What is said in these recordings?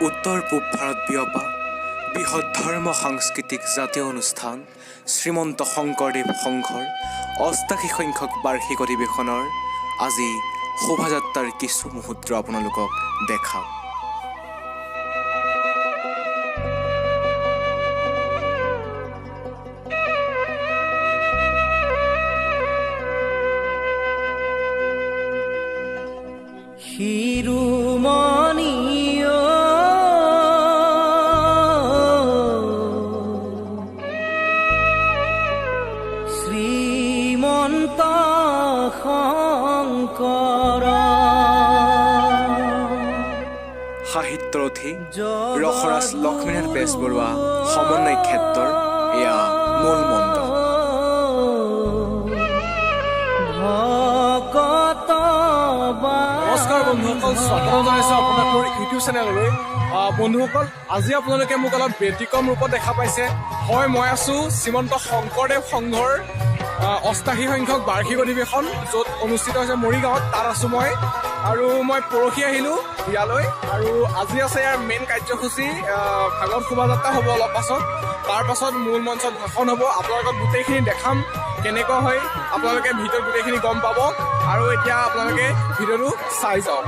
উত্তৰ পূব ভাৰত বিয়পা বৃহৎ ধৰ্ম সাংস্কৃতিক জাতীয় অনুষ্ঠান শ্ৰীমন্ত শংকৰদেৱ সংঘৰ ৮৮ সংখ্যক বাৰ্ষিক অধিৱেশনৰ আজি শোভাযাত্ৰাৰ কিছু মুহূৰ্ত আপোনালোকক দেখাওঁ। শিৰোমণিও শ্ৰীমন্ত শংকৰ সাহিত্যৰথী ৰসৰাজ লক্ষ্মীনাথ বেজবৰুৱা সমন্বয় ক্ষেত্ৰৰ এয়া মূল মন্ত্ৰ। নমস্কাৰ বন্ধুসকল, স্বাগতম জনাইছোঁ আপোনালোকৰ ইউটিউব চেনেললৈ। বন্ধুসকল, আজি আপোনালোকে মোক অলপ ব্যতিক্ৰম ৰূপত দেখা পাইছে। হয়, মই আছোঁ শ্ৰীমন্ত শংকৰদেৱ সংঘৰ ৮৮ সংখ্যক বাৰ্ষিক অধিৱেশন য'ত অনুষ্ঠিত হৈছে মৰিগাঁৱত, তাত আছোঁ মই। আৰু মই পৰহি আহিলোঁ ইয়ালৈ, আৰু আজি আছে ইয়াৰ মেইন কাৰ্যসূচী। ভাগৱত শোভাযাত্ৰা হ'ব অলপ পাছত, তাৰ পাছত মূল মঞ্চত ভাষণ হ'ব। আপোনালোকক গোটেইখিনি দেখাম কেনেকুৱা হয়, আপোনালোকে ভিডিঅ'ত গোটেইখিনি গম পাব। আৰু এতিয়া আপোনালোকে ভিডিঅ'টো চাই যাওক।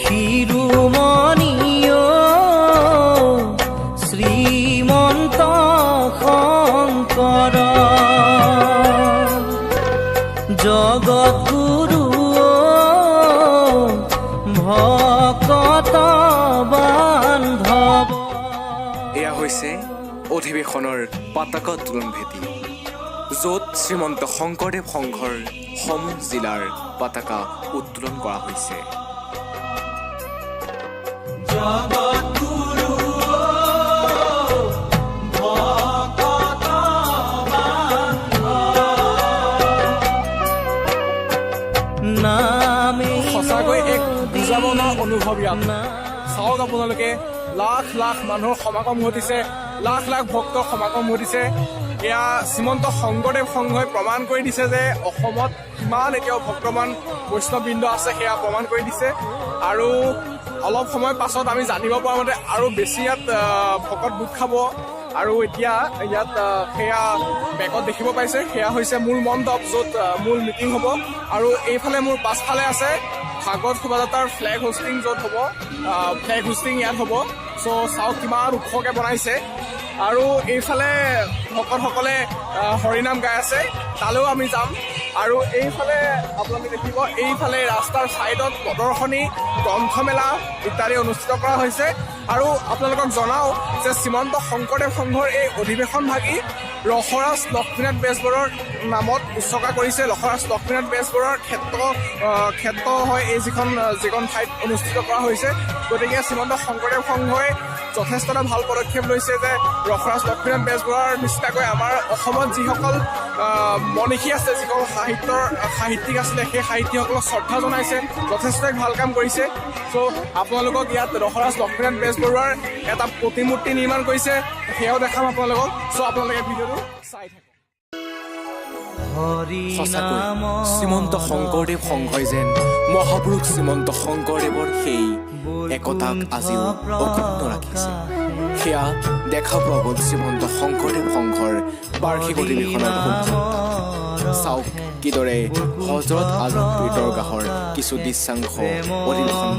শিৰোমণিও শ্ৰীমন্ত শংকৰ জগতগুৰু ভকত বান্ধৱ। এয়া হৈছে অধিৱেশনৰ পতাকা উত্তোলন ভেটি, য'ত শ্ৰীমন্ত শংকৰদেৱ সংঘৰ সমূহ জিলাৰ পতাকা উত্তোলন কৰা হৈছে। সঁচাকৈ এক বুজাবনা অনুভৱ ইয়াত। চাওক আপোনালোকে, লাখ লাখ মানুহৰ সমাগম ঘটিছে, লাখ লাখ ভক্তৰ সমাগম ঘটিছে। এয়া শ্ৰীমন্ত শংকৰদেৱ সংঘই প্ৰমাণ কৰি দিছে যে অসমত কিমান এতিয়াও ভক্তমান বৈষ্ণৱবৃন্দ আছে, সেয়া প্ৰমাণ কৰি দিছে। আৰু অলপ সময় পাছত আমি জানিব পৰা মতে আৰু বেছি ইয়াত ভকত গোট খাব। আৰু এতিয়া ইয়াত সেয়া বেকত দেখিব পাইছে, সেয়া হৈছে মূল মণ্ডপ য'ত মূল মিটিং হ'ব। আৰু এইফালে মোৰ পাছফালে আছে ভাগৱত শোভাযাত্ৰাৰ ফ্লেগ হোষ্টিং য'ত হ'ব, ফ্লেগ হোষ্টিং ইয়াত হ'ব। চ' চাওক কিমান ওখকৈ বনাইছে। আৰু এইফালে ভকতসকলে হৰিনাম গাই আছে, তালৈও আমি যাম। আৰু এইফালে আপোনালোকে দেখিব, এইফালে ৰাস্তাৰ ছাইডত প্ৰদৰ্শনী, গ্ৰন্থমেলা ইত্যাদি অনুষ্ঠিত কৰা হৈছে। আৰু আপোনালোকক জনাওঁ যে শ্ৰীমন্ত শংকৰদেৱ সংঘৰ এই অধিৱেশনভাগি ৰসৰাজ লক্ষ্মীনাথ বেজবৰুৱাৰ নামত উৎসৰ্গা কৰিছে। ৰসৰাজ লক্ষ্মীনাথ বেজবৰুৱাৰ ক্ষেত্ৰ হয় এই যিখন ঠাইত অনুষ্ঠিত কৰা হৈছে। গতিকে শ্ৰীমন্ত শংকৰদেৱ সংঘই যথেষ্ট এটা ভাল পদক্ষেপ লৈছে যে ৰসৰাজ লক্ষ্মীনাথ বেজবৰুৱাৰ নিচিনাকৈ আমাৰ অসমত যিসকল মনীষী আছে, যিসকল সাহিত্যিক আছিলে, সেই সাহিত্যিকসকলক শ্ৰদ্ধা জনাইছে, যথেষ্ট এক ভাল কাম কৰিছে। চ' আপোনালোকক ইয়াত ৰসৰাজ লক্ষ্মীনাথ বেজবৰুৱাৰ এটা প্ৰতিমূৰ্তি নিৰ্মাণ কৰিছে, সেয়াও দেখাম আপোনালোকক। চ' আপোনালোকে ভিডিঅ'টো চাই থাকক। সঁচাকৈ শ্ৰীমন্ত শংকৰদেৱ সংঘই যেন মহাপুৰুষ শ্ৰীমন্ত শংকৰদেৱৰ সেই একতাক আজিও অক্ষুণ্ণ ৰাখিছে। সেয়া দেখা পোৱা গ'ল শ্ৰীমন্ত শংকৰদেৱ সংঘৰ বাৰ্ষিক অধিৱেশনৰ সূৰ্য। চাওক কিদৰে হজৰত আলম পীৰ দৰগাহৰ কিছু দৃশ্যাংশ অধিৱেশন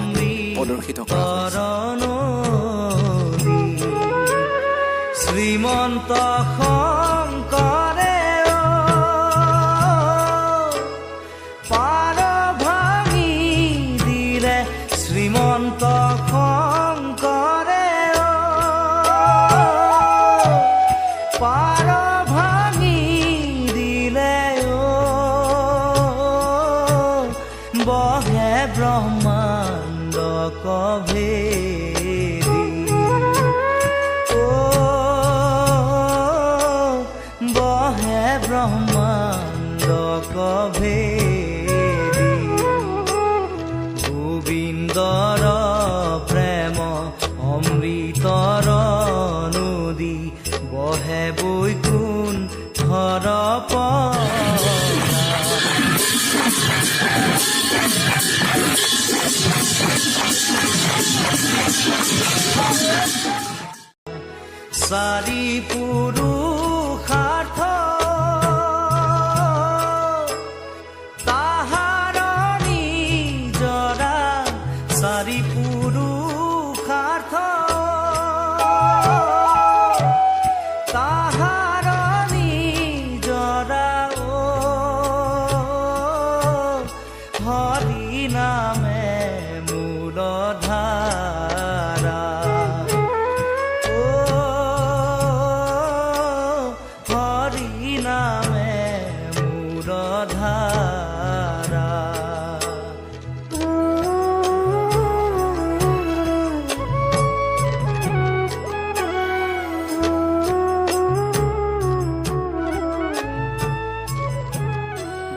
প্ৰদৰ্শিত কৰা হৈছে। শ্ৰীমন্ত শংকৰে পাৰ ভাঙি দিলে, শ্ৰীমন্ত শংকৰে পাৰ ভাঙি দিলে, বহে ব্ৰহ্মাণ্ড কভেদি, বহে ব্ৰহ্মাণ্ড কভেদি, গোবিন্দৰ প্ৰেম অমৃতৰ নদী, বহে বৈকুণ্ঠৰ পৰা। চাৰি পুৰুষাৰ্থ তাহাৰ নিজৰা চাৰি পুৰুষাৰ্থ তাহাৰ নিজৰা হৰি নামে মূলধাৰা হৰি নামে মূলধাৰা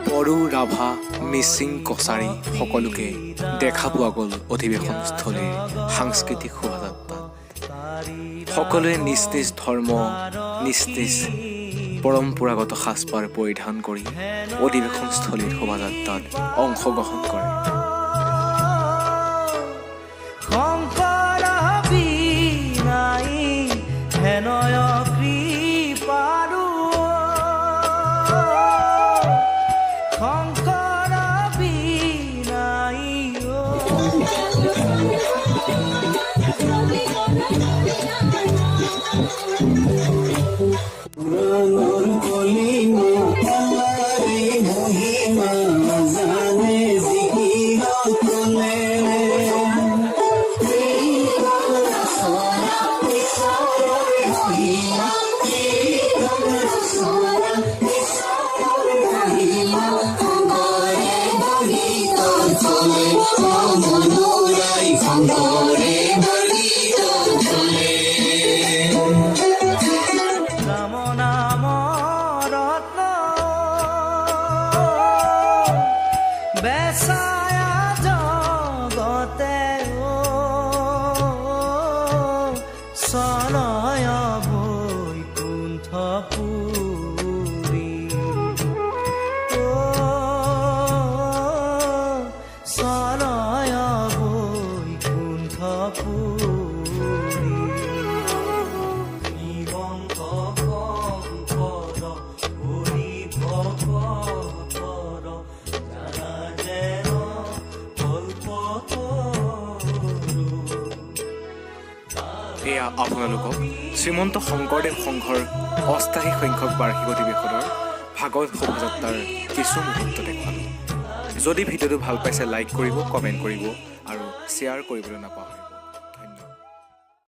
বড়ো, ৰাভা, মিচিং, কছাৰী সকলোকে দেখা পোৱা গ'ল অধিৱেশনস্থলীৰ সাংস্কৃতিক শোভাযাত্ৰাত। সকলোৱে নিজ নিজ ধৰ্ম, নিজ নিজ পৰম্পৰাগত সাজপাৰ পৰিধান কৰি অধিৱেশনস্থলীৰ শোভাযাত্ৰাত অংশগ্ৰহণ কৰে। শংকৰ বিনাই হেনয় কৃপাৰু শংকৰ বিনাই ৰাম নাম ৰত্ন বেচায়া জগতে চলয় বৈকুণ্ঠপুৰী চলয় বৈকুণ্ঠপুৰী শ্ৰীমন্ত শংকৰ হৰি ভকতৰ যাৰা যেন কল্পতৰু। এয়া আপোনালোকক শ্ৰীমন্ত শংকৰদেৱ সংঘৰ ৮৮ সংখ্যক বাৰ্ষিক অধিৱেশনৰ ভাগৱত শোভাযাত্ৰাৰ কিছু মুহূৰ্ত দেখুৱালোঁ। যদি ভিডিঅ'টো ভাল পাইছে লাইক কৰিব, কমেণ্ট কৰিব আৰু শ্বেয়াৰ কৰিবলৈ নাপাহৰিব।